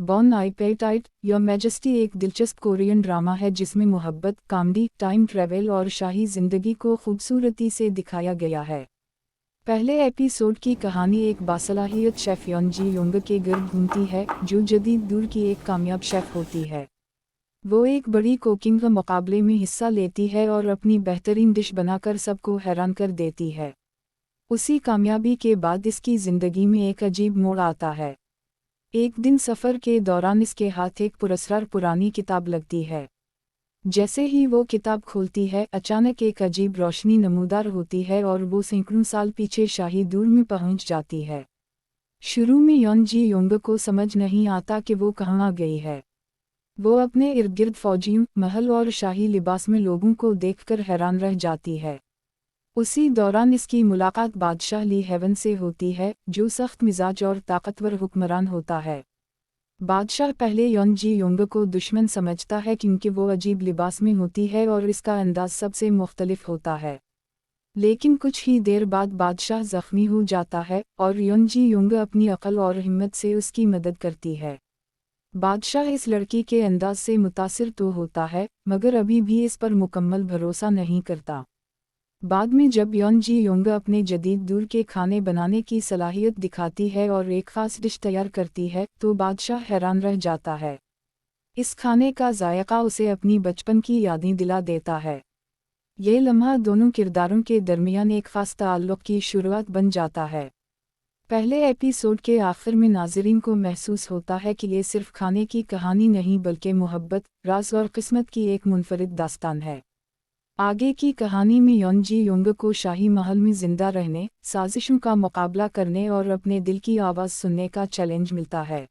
Bon आइपेटाइट your majesty एक दिलचस्प Korean drama है जिसमें मोहब्बत, कॉमेडी, टाइम ट्रैवल और शाही जिंदगी को खूबसूरती से दिखाया गया है। पहले एपिसोड की कहानी एक बासलाहियत शेफ योन जी योंग के गिर्द घूमती है, जो जदीद दौर की एक कामयाब शेफ होती है। वो एक बड़ी कुकिंग मुकाबले में हिस्सा लेती है और अपनी बेहतरीन डिश बनाकर सबको हैरान कर देती है। उसी कामयाबी के बाद इसकी ज़िंदगी में एक अजीब मोड़ आता है। एक दिन सफ़र के दौरान इसके हाथ एक पुरस्कार पुरानी किताब लगती है। जैसे ही वो किताब खोलती है, अचानक एक अजीब रोशनी नमूदार होती है और वो सैकड़ों साल पीछे शाही दौर में पहुंच जाती है। शुरू में योन जी योंग को समझ नहीं आता कि वो कहाँ गई है। वो अपने इर्द गिर्द फौजियों, महल और शाही लिबास में लोगों को देखकर हैरान रह जाती है। उसी दौरान इसकी मुलाकात बादशाह ली हेवन से होती है, जो सख्त मिजाज और ताकतवर हुक्मरान होता है। बादशाह पहले योन जी योंग को दुश्मन समझता है क्योंकि वो अजीब लिबास में होती है और इसका अंदाज सबसे मुख्तलिफ होता है। लेकिन कुछ ही देर बाद बादशाह जख्मी हो जाता है और योन जी योंग अपनी अक्ल और हिम्मत से उसकी मदद करती है। बादशाह इस लड़की के अंदाज से मुतासिर तो होता है, मगर अभी भी इस पर मुकम्मल भरोसा नहीं करता। बाद में जब योन जी योंग अपने जदीद दौर के खाने बनाने की सलाहियत दिखाती है और एक ख़ास डिश तैयार करती है, तो बादशाह हैरान रह जाता है। इस खाने का जायका उसे अपनी बचपन की यादें दिला देता है। ये लम्हा दोनों किरदारों के दरमियान एक ख़ास ताल्लुक़ की शुरुआत बन जाता है। पहले एपिसोड के आखिर में नाज़रीन को महसूस होता है कि ये सिर्फ खाने की कहानी नहीं बल्कि मोहब्बत, राज और किस्मत की एक मुनफरिद दास्तान है। आगे की कहानी में योन जी योंग को शाही महल में जिंदा रहने, साजिशों का मुकाबला करने और अपने दिल की आवाज़ सुनने का चैलेंज मिलता है।